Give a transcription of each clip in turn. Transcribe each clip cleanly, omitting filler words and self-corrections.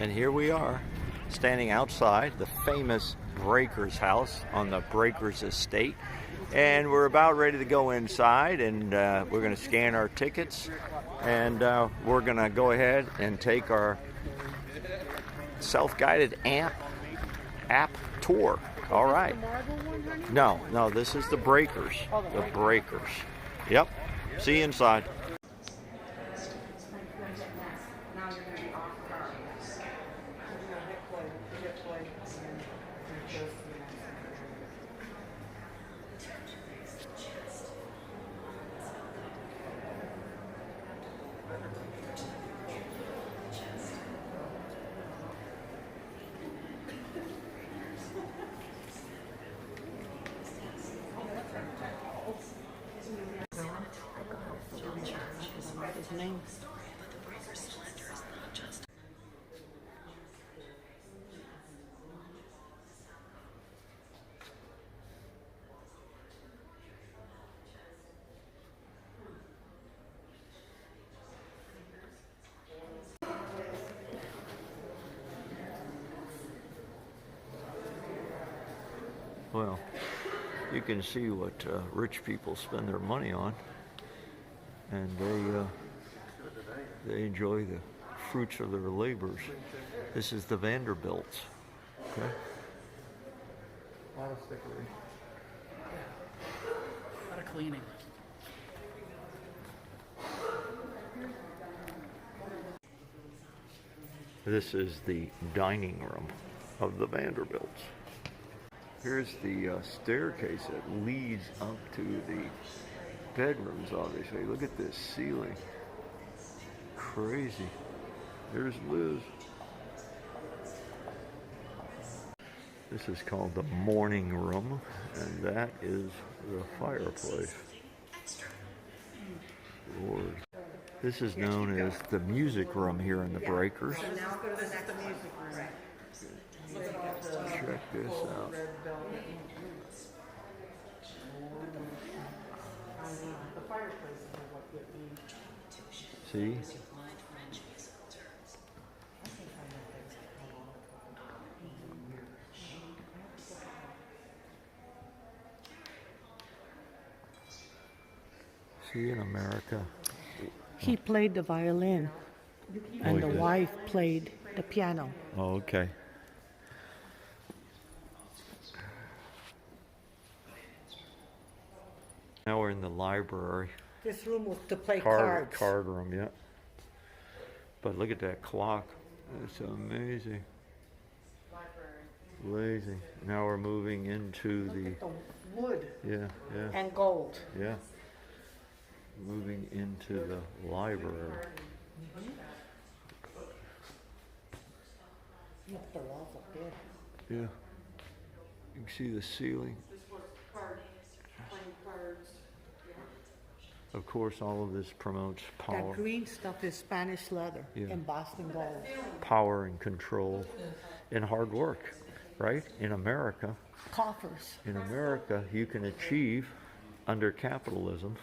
And here we are, standing outside the famous Breakers house on the Breakers estate. And we're about ready to go inside, and we're going to scan our tickets. And we're going to go ahead and take our self-guided app tour. All right. No, this is the Breakers. The Breakers. Yep. See you inside. Well, you can see what rich people spend their money on, and they enjoy the fruits of their labors. This is the Vanderbilts. Okay. A lot of stickery. A lot of cleaning. This is the dining room of the Vanderbilts. Here's the staircase that leads up to the bedrooms, obviously. Look at this ceiling. Crazy. There's Liz. This is called the morning room, and that is the fireplace. Lord. This is known as the music room here in the Breakers. Check this out. See? See, in America. He played the violin, and the wife played the piano. Oh, okay. Now we're in the library. This room was to play cards. Card room, yeah. But look at that clock. It's amazing. Amazing. Now we're moving into the wood. Yeah. And gold. Yeah. Moving into the library. Look, the walls up there. Yeah. You can see the ceiling. Of course, all of this promotes power. That green stuff is Spanish leather embossed in gold. Power and control and hard work, right? In America. Coffers. In America, you can achieve under capitalism,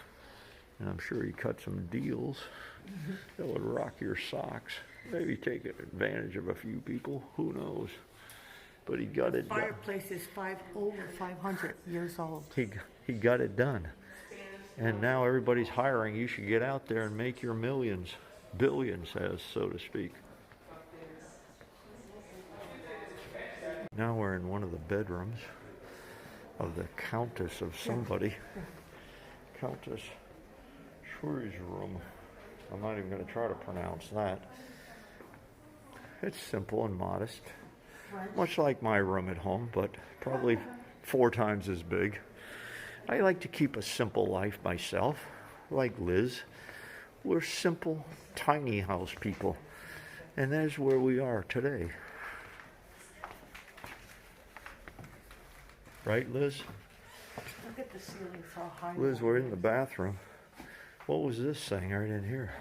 and I'm sure he cut some deals that would rock your socks. Maybe take advantage of a few people. Who knows? But he got it done. Fireplace is over 500 years old. He got it done. And now everybody's hiring. You should get out there and make your millions, billions, as so to speak. Now we're in one of the bedrooms of the Countess of somebody. Countess Shrews room. I'm not even going to try to pronounce that. It's simple and modest. Much like my room at home, but probably 4 times as big. I like to keep a simple life myself, like Liz. We're simple, tiny house people, and that is where we are today. Right, Liz? Look at the ceiling so high. Liz, we're in the bathroom. What was this thing right in here?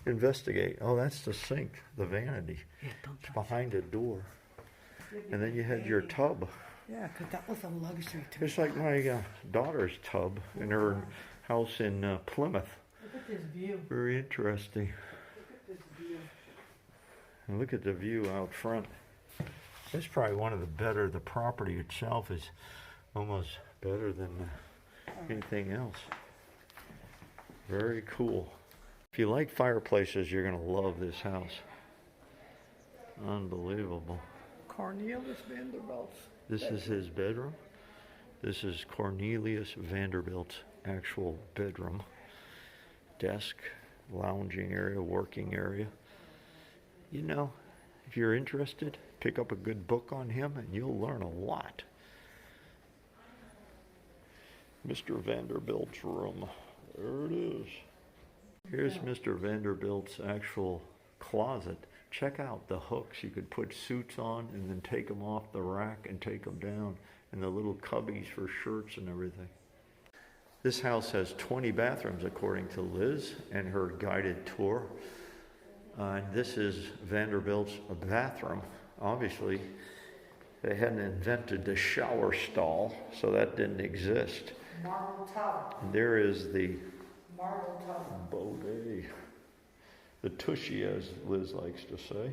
Investigate. Oh, that's the sink, the vanity. It's behind a door. And then you had your tub. Yeah, because that was a luxury to It's like my daughter's tub in her house in Plymouth. Look at this view. Very interesting. Look at this view. And look at the view out front. It's probably one of the better. The property itself is almost better than anything else. Very cool. If you like fireplaces, you're going to love this house. Unbelievable. Cornelius Vanderbilt. This is his bedroom. This is Cornelius Vanderbilt's actual bedroom. Desk, lounging area, working area. You know, if you're interested, pick up a good book on him and you'll learn a lot. Mr. Vanderbilt's room. There it is. Here's Mr. Vanderbilt's actual closet. Check out the hooks. You could put suits on and then take them off the rack and take them down. And the little cubbies for shirts and everything. This house has 20 bathrooms according to Liz and her guided tour. And this is Vanderbilt's bathroom. Obviously, they hadn't invented the shower stall, so that didn't exist. Marble tub. And there is the Marble tub. bidet. The tushy, as Liz likes to say.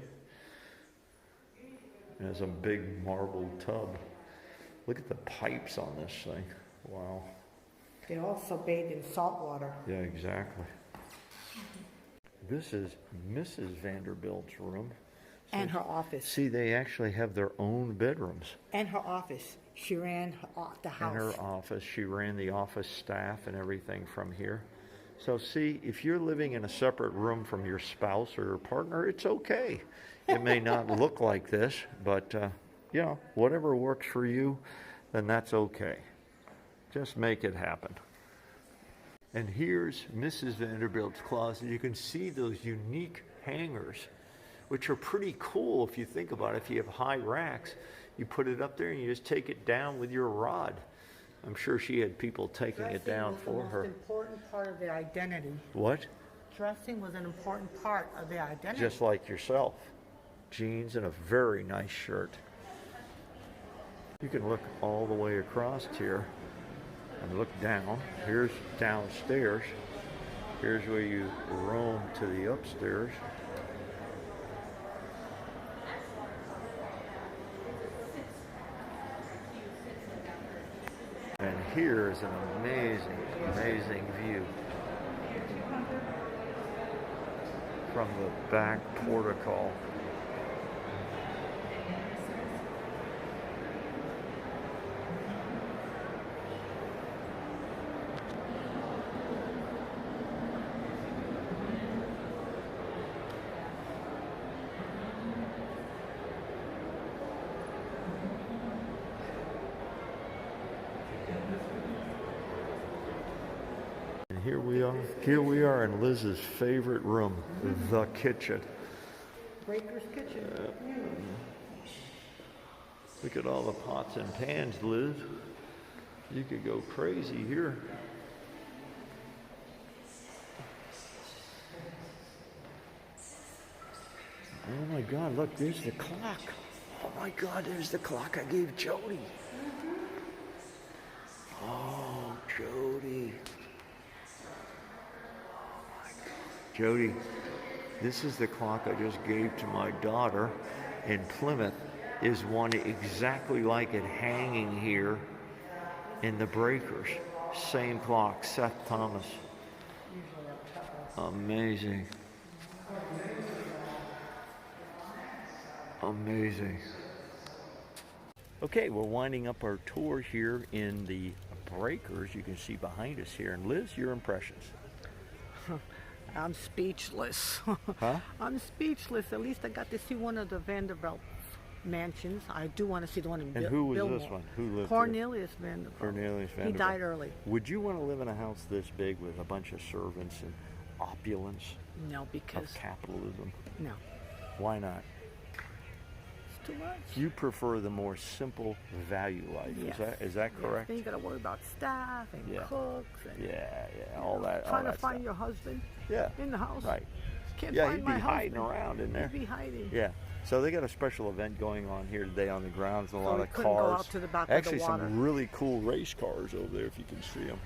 It has a big marble tub. Look at the pipes on this thing. Wow. They also bathe in salt water. Yeah, exactly. This is Mrs. Vanderbilt's room. And her office. See, they actually have their own bedrooms. And her office. She ran the house. In her office. She ran the office staff and everything from here. So see, if you're living in a separate room from your spouse or your partner, it's okay. It may not look like this, but, you know, whatever works for you, then that's okay. Just make it happen. And here's Mrs. Vanderbilt's closet. You can see those unique hangers, which are pretty cool if you think about it. If you have high racks, you put it up there and you just take it down with your rod. I'm sure she had people taking it down for her. Dressing was the most important part of their identity. What? Dressing was an important part of their identity. Just like yourself. Jeans and a very nice shirt. You can look all the way across here and look down. Here's downstairs. Here's where you roam to the upstairs. And here is an amazing, amazing view from the back portico. Here we are in Liz's favorite room, the kitchen. Breaker's kitchen. Look at all the pots and pans, Liz. You could go crazy here. Oh my God, look, there's the clock. Oh my God, there's the clock I gave Jody. Oh, Jody. Jody, this is the clock I just gave to my daughter in Plymouth. Is one exactly like it hanging here in the breakers. Same clock, Seth Thomas. Amazing. Amazing. Okay, we're winding up our tour here in the breakers. You can see behind us here. And Liz, your impressions? I'm speechless. Huh? I'm speechless. At least I got to see one of the Vanderbilt mansions. I do want to see the one in And who was Biltmore. this one? Who lived Cornelius Vanderbilt. Cornelius He Vanderbilt. died early. Would you want to live in a house this big with a bunch of servants and opulence No, of because capitalism? no, Why not? it's too much. You prefer the more simple value life. Yes. Is that Yes, correct? then you got to worry about staff and Yeah. cooks and Yeah, all that. trying all to that find stuff. your husband Yeah, in the house. right. Can't Yeah, find he'd my be hiding husband. around in there. He'd be hiding. Yeah. So they got a special event going on here today on the grounds. A So lot we of couldn't go cars. out to the back Actually, of the water. some really cool race cars over there if you can see them.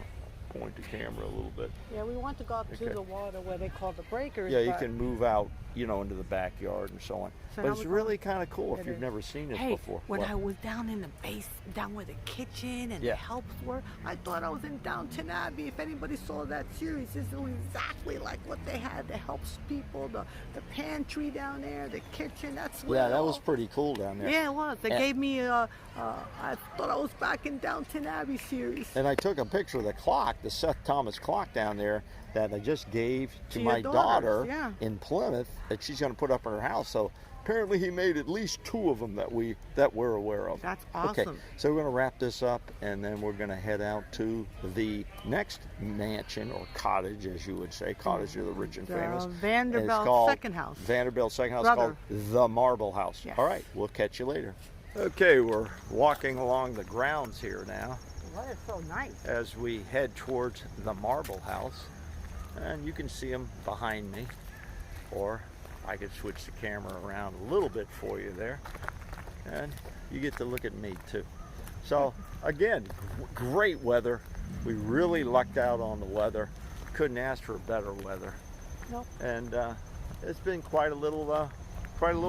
point the camera a little bit. Yeah, we want to go up to Okay. the water where they call the breakers. Yeah, you but- can move out, you know, into the backyard and so on. So But now it's we're really kind of cool if It you've is. never seen this Hey, before. when What? I was down in the base, down where the kitchen and Yeah. the helps were, I thought I was in Downton Abbey. If anybody saw that series, this is exactly like what they had. The helps people, the pantry down there, the kitchen. That's where Yeah, it that all- was pretty cool down there. Yeah, it was. They And- gave me. I thought I was back in Downton Abbey series. And I took a picture of the clock, the Seth Thomas clock down there that I just gave to To your my daughters, daughter yeah. in Plymouth that she's going to put up in her house. So apparently he made at least 2 of them that we're aware of. That's Okay, awesome. so we're going to wrap this up and then we're going to head out to the next mansion or cottage, as you would say, cottage of the rich and The famous. And it's Vanderbilt called second house. Vanderbilt second house, Brother. called the Marble House. Yes. All right, we'll catch you later. Okay, we're walking along the grounds here now What is so nice? as we head towards the Marble House, and you can see them behind me, or I could switch the camera around a little bit for you there, and you get to look at me too. So again, great weather. We really lucked out on the weather. Couldn't ask for better weather. Nope. And it's been quite a little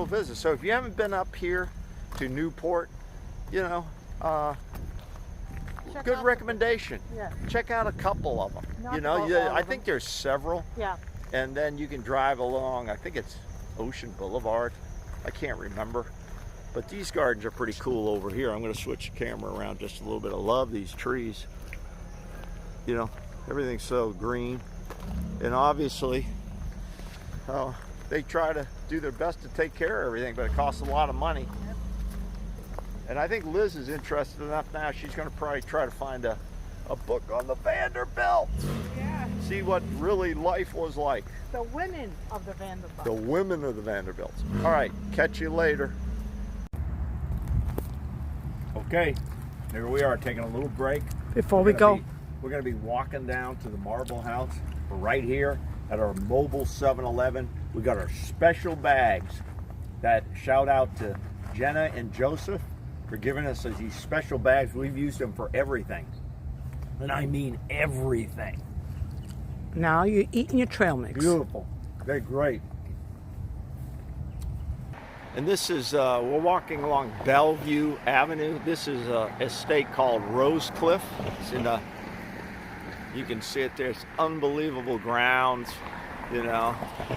visit. So if you haven't been up here to Newport, you know, Check good out- recommendation. Yeah. Check out a couple of them. Not You know, all I of think them. there's several, Yeah. and then you can drive along. I think it's Ocean Boulevard. I can't remember, but these gardens are pretty cool over here. I'm going to switch the camera around just a little bit. I love these trees. You know, everything's so green, and obviously, they try to do their best to take care of everything, but it costs a lot of money. And I think Liz is interested enough now, she's going to probably try to find a book on the Vanderbilt. Yeah. See what really life was like. The women of the Vanderbilt. The women of the Vanderbilts. All right, catch you later. Okay, there we are taking a little break. Before We're going to be walking down to the Marble House. We're right here at our mobile 7-Eleven. We got our special bags. That shout out to Jenna and Joseph for giving us these special bags. We've used them for everything. And I mean everything. Now you're eating your trail mix. Beautiful. They're great. And this is, we're walking along Bellevue Avenue. This is an estate called Rosecliff. It's in the, you can see it there. It's unbelievable grounds, you know.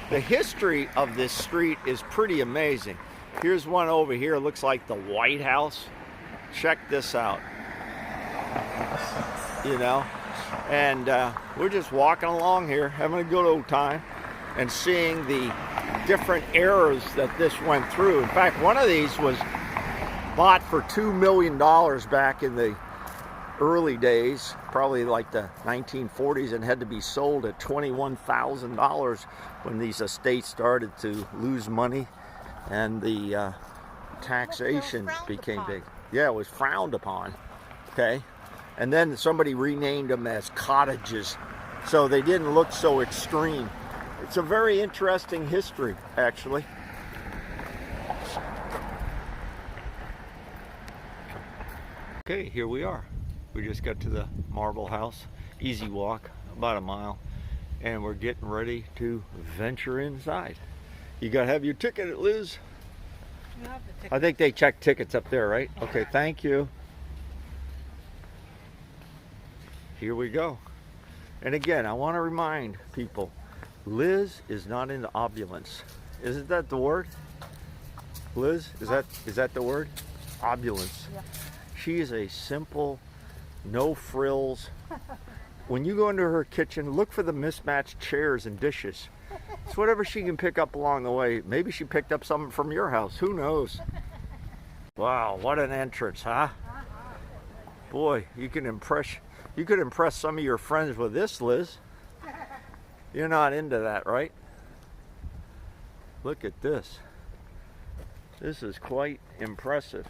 The history of this street is pretty amazing. Here's one over here, looks like the White House. Check this out. You know, and we're just walking along here, having a good old time, and seeing the different eras that this went through. In fact, one of these was bought for $2 million back in the early days, probably like the 1940s, and had to be sold at $21,000 when these estates started to lose money and the taxation became big. Yeah, it was frowned upon. Okay. And then somebody renamed them as cottages, so they didn't look so extreme. It's a very interesting history, actually. Okay, here we are. We just got to the Marble House. Easy walk, about a mile. And we're getting ready to venture inside. You gotta have your ticket, Liz. You have the ticket. I think they check tickets up there, right? Okay, thank you. Here we go. And again, I want to remind people, Liz is not into opulence. Isn't that the word? Liz, is that the word? Opulence. Yeah. She is a simple, no frills. When you go into her kitchen, look for the mismatched chairs and dishes. It's whatever she can pick up along the way. Maybe she picked up something from your house. Who knows? Wow, what an entrance, huh? Boy, you could impress some of your friends with this, Liz. You're not into that, right? Look at this. This is quite impressive.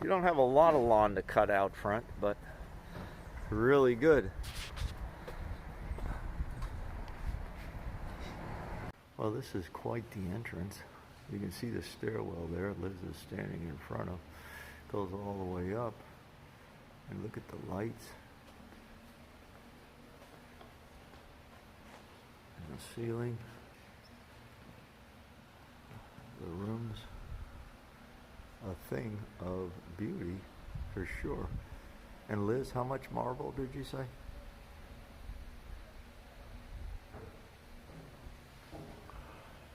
You don't have a lot of lawn to cut out front, but really good. Well, this is quite the entrance. You can see the stairwell there. Liz is standing in front of. Goes all the way up. And look at the lights. The ceiling, the rooms, a thing of beauty for sure. And Liz, how much marble did you say?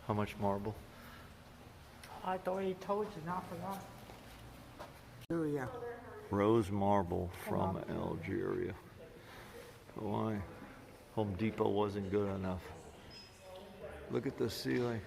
How much marble? I already told you, not forgot. Algeria. Rose marble from Algeria. Why? Home Depot wasn't good enough. Look at the ceiling.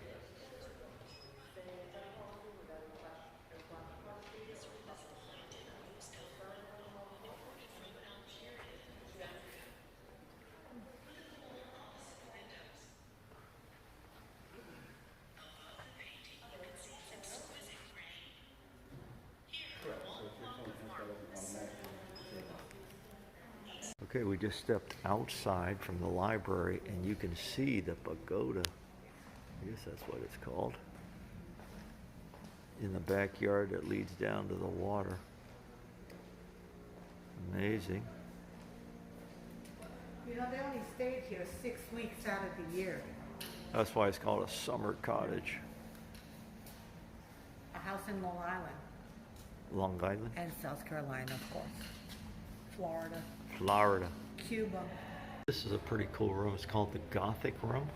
Okay, we just stepped outside from the library and you can see the pagoda. I guess that's what it's called. In the backyard that leads down to the water. Amazing. You know, they only stayed here 6 weeks out of the year. That's why it's called a summer cottage. A house in Long Island. Long Island? And South Carolina, of course. Florida. Florida. Cuba. This is a pretty cool room. It's called the Gothic Room.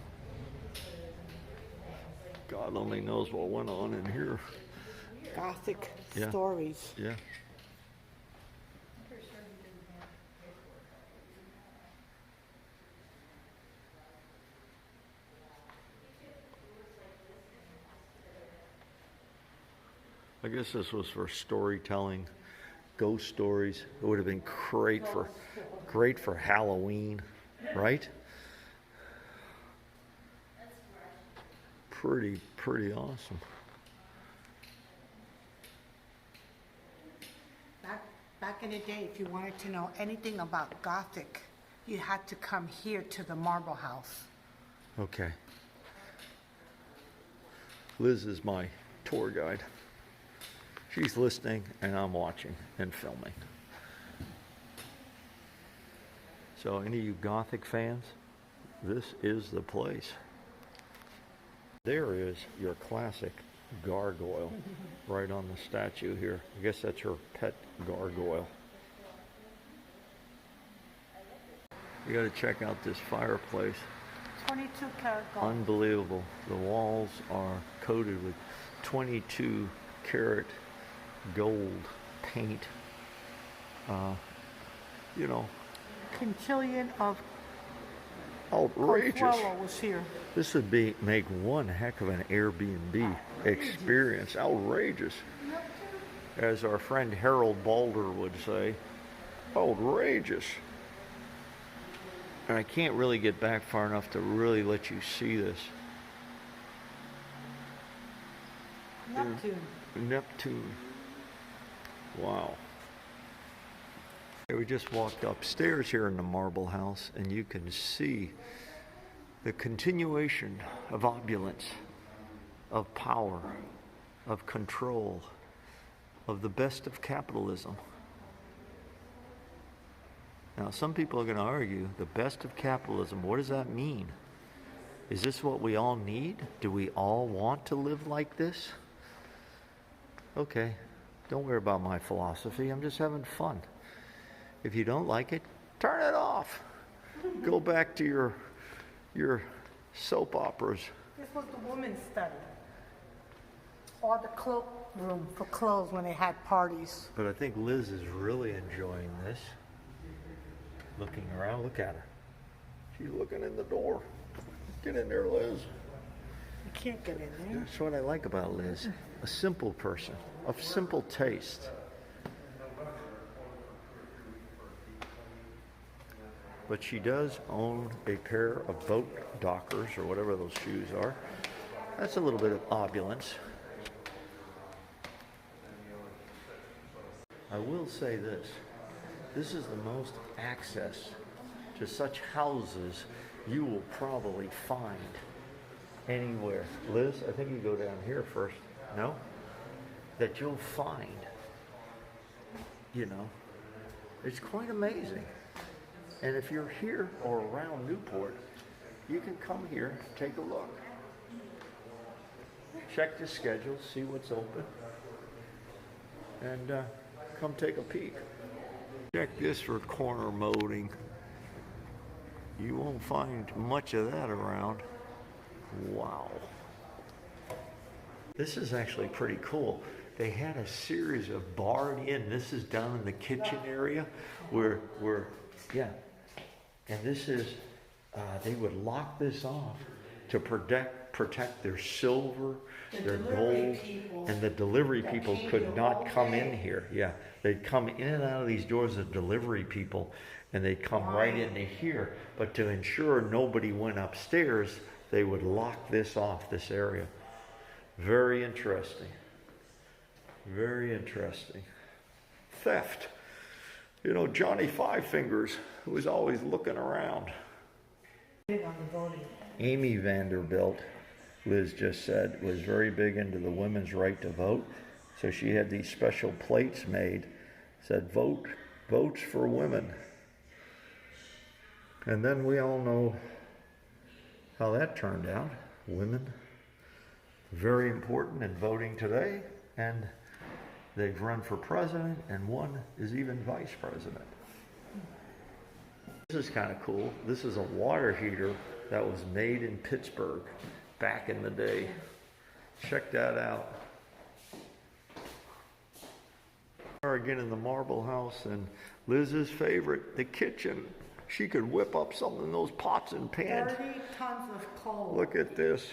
God only knows what went on in here. Gothic Yeah. stories. Yeah. I guess this was for storytelling, ghost stories. It would have been great for Halloween, right? Pretty awesome. Back in the day, if you wanted to know anything about Gothic, you had to come here to the Marble House. Okay. Liz is my tour guide. She's listening and I'm watching and filming. So any of you Gothic fans, this is the place. There is your classic gargoyle right on the statue here. I guess that's her pet gargoyle. You gotta check out this fireplace. 22 karat gold. Unbelievable. The walls are coated with 22 karat gold paint. You know, Quintillion of outrageous. Consuelo was here. This would make one heck of an Airbnb experience. Outrageous. As our friend Harold Balder would say, outrageous. And I can't really get back far enough to really let you see this. Neptune. Wow. Okay, we just walked upstairs here in the Marble House and you can see the continuation of opulence, of power, of control, of the best of capitalism. Now, some people are going to argue, the best of capitalism, what does that mean? Is this what we all need? Do we all want to live like this? Okay, don't worry about my philosophy. I'm just having fun. If you don't like it, turn it off. Go back to your soap operas. This was the women's study. Or the cloak room for clothes when they had parties. But I think Liz is really enjoying this. Looking around, look at her. She's looking in the door. Get in there, Liz. You can't get in there. That's what I like about Liz. A simple person, of simple taste. But she does own a pair of boat dockers, or whatever those shoes are. That's a little bit of opulence. I will say this. This is the most access to such houses you will probably find anywhere. Liz, I think you go down here first. No? That you'll find. You know, it's quite amazing. And if you're here or around Newport, you can come here, take a look. Check the schedule, see what's open, and come take a peek. Check this for corner molding. You won't find much of that around. Wow. This is actually pretty cool. They had a series of barred in. This is down in the kitchen area where yeah. And this is, they would lock this off to protect their silver, their gold, and the delivery people could not come in here. Yeah, they'd come in and out of these doors as delivery people, and they'd come right into here. But to ensure nobody went upstairs, they would lock this off, this area. Very interesting. Very interesting. Theft. You know, Johnny Five Fingers, who was always looking around. Amy Vanderbilt, Liz just said, was very big into the women's right to vote. So she had these special plates made, said votes for women. And then we all know how that turned out. Women, very important in voting today, and they've run for president, and one is even vice president. This is kind of cool. This is a water heater that was made in Pittsburgh back in the day. Check that out. We're again in the Marble House, and Liz's favorite, the kitchen. She could whip up something in those pots and pans. 30 tons of coal. Look at this.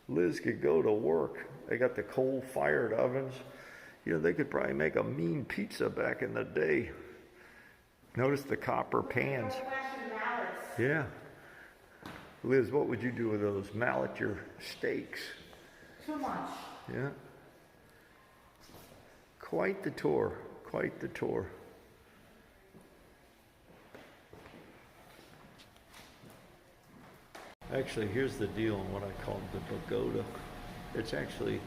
Liz could go to work. They got the coal-fired ovens. You know, they could probably make a mean pizza back in the day. Notice the copper pans. Yeah. Liz, what would you do with those? Mallet your steaks. Too much. Yeah. Quite the tour. Quite the tour. Actually, here's the deal on what I call the Pagoda. It's actually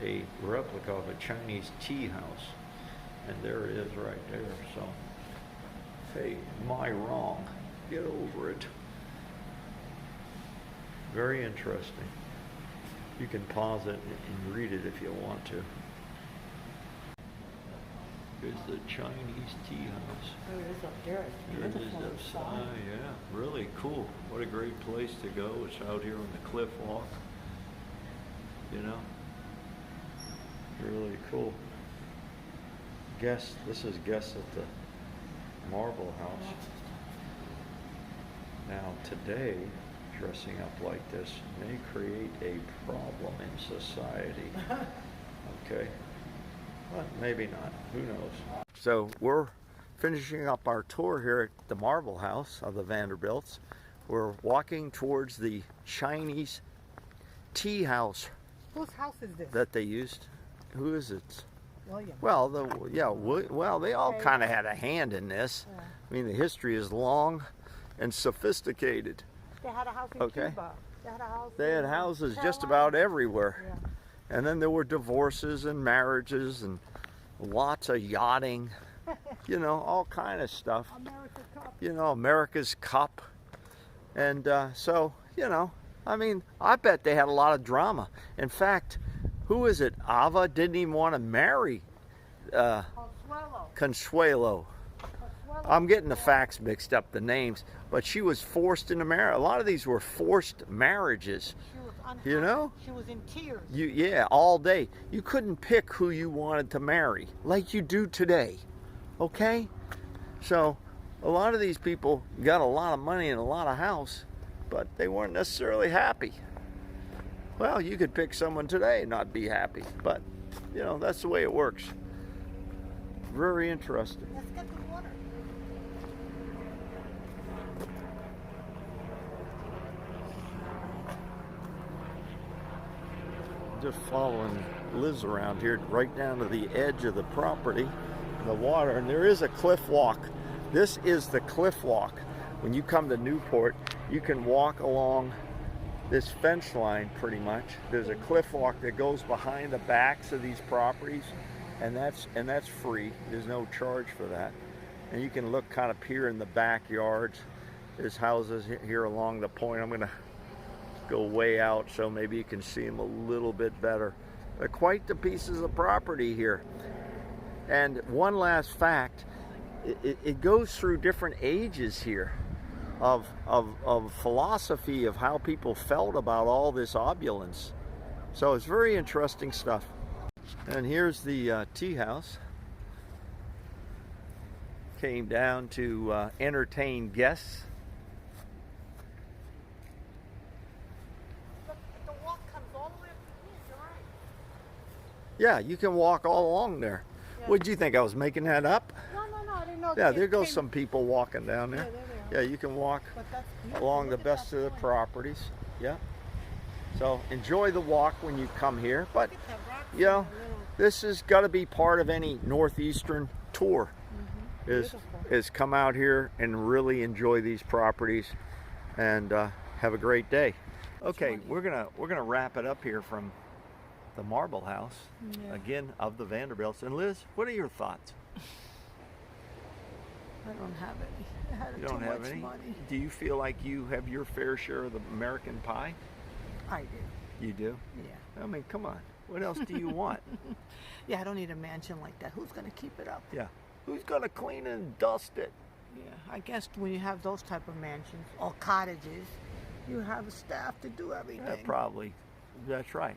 a replica of a Chinese tea house. And there it is right there. So, hey, my wrong. Get over it. Very interesting. You can pause it and read it if you want to. Here's the Chinese tea house. There it is up there. There it is outside, yeah. Really cool. What a great place to go. It's out here on the cliff walk. You know? Really cool. This is guests at the Marble House. Now today, dressing up like this may create a problem in society. Okay? But maybe not. Who knows? So we're finishing up our tour here at the Marble House of the Vanderbilts. We're walking towards the Chinese tea house. Whose house is this? That they used. Who is it? William. Well, they all kind of had a hand in this. Yeah. I mean, the history is long and sophisticated. They had a house in Cuba. They had houses just about everywhere. Yeah. And then there were divorces and marriages and lots of yachting, you know, all kind of stuff. America's Cup. You know, America's Cup. And so, you know, I mean, I bet they had a lot of drama. In fact, who is it? Ava didn't even want to marry Consuelo. I'm getting the facts mixed up, the names, but she was forced into marriage. A lot of these were forced marriages. She was unhappy. You know? She was in tears. Yeah, all day. You couldn't pick who you wanted to marry, like you do today. Okay? So, a lot of these people got a lot of money and a lot of house, but they weren't necessarily happy. Well, you could pick someone today and not be happy, but, you know, that's the way it works. Very interesting. Let's get the water. Just following Liz around here right down to the edge of the property, the water, and there is a cliff walk. This is the cliff walk. When you come to Newport, you can walk along this fence line pretty much. There's a cliff walk that goes behind the backs of these properties, and that's free. There's no charge for that. And you can look kind of peer in the backyards There's houses here along the point. I'm gonna go way out so maybe you can see them a little bit better. They're quite the pieces of property here. And one last fact, it goes through different ages here of philosophy of how people felt about all this opulence. So it's very interesting stuff. And here's the tea house. Came down to entertain guests. The walk comes all the way up to me, you're right. Yeah, you can walk all along there. Yeah. What'd you think? I was making that up? No, I didn't know. Yeah, it there goes came- some people walking down there. Yeah, there they are. Yeah, you can walk But that's beautiful. along the Look at best that of the point. properties. Yeah. So enjoy the walk when you come here. But Look at that rock you know, in the middle. this has got to be part of any northeastern tour. Is Beautiful. come out here and really enjoy these properties and have a great day. Okay, we're gonna wrap it up here from the Marble House again of the Vanderbilts. And Liz, what are your thoughts? I don't have any. I had You too don't have much any? money. Do you feel like you have your fair share of the American pie? I do. You do? Yeah. I mean, come on. What else do you want? Yeah, I don't need a mansion like that. Who's gonna keep it up? Yeah. Who's gonna clean and dust it? Yeah, I guess when you have those type of mansions or cottages, you have a staff to do everything. Yeah, probably. That's right.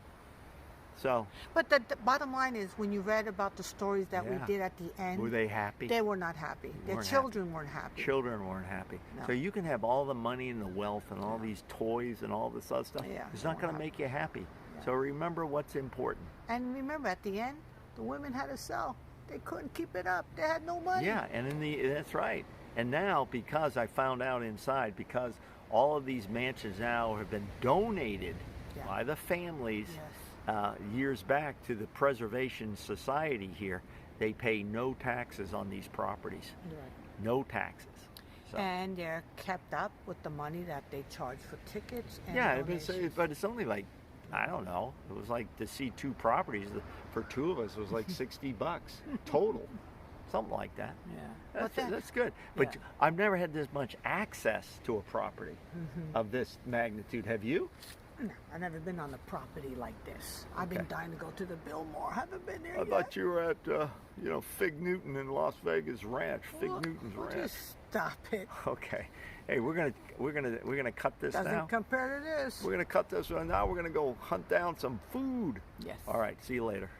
So, But the bottom line is, when you read about the stories that Yeah. we did at the end, were they happy? they were not happy. Their Weren't children weren't happy. Children weren't happy. No. So you can have all the money and the wealth and all these toys and all this other stuff. Yeah, It's not won't going to happen. make you happy. Yeah. So remember what's important. And remember, at the end, the women had to sell. They couldn't keep it up. They had no money. Yeah, and that's right. And now, because I found out inside, because all of these mansions now have been donated Yeah. by the families Yes. years back to the Preservation Society here, they pay no taxes on these properties. Right. No taxes. So, And they're kept up with the money that they charge for tickets and yeah, donations. but it's only like, I don't know. It was like to see two properties for two of us. It was like $60 total, something like that. Yeah. That's good. But Yeah. I've never had this much access to a property of this magnitude. Have you? No, I've never been on a property like this. I've been Okay. dying to go to the Biltmore. Haven't been there I yet. thought you were at Fig Newton in Las Vegas Ranch. Fig Newton's Would Ranch. you stop it? Okay. Hey, we're gonna cut this Doesn't now. compare to this. We're gonna cut this, and now we're gonna go hunt down some food. Yes. All right. See you later.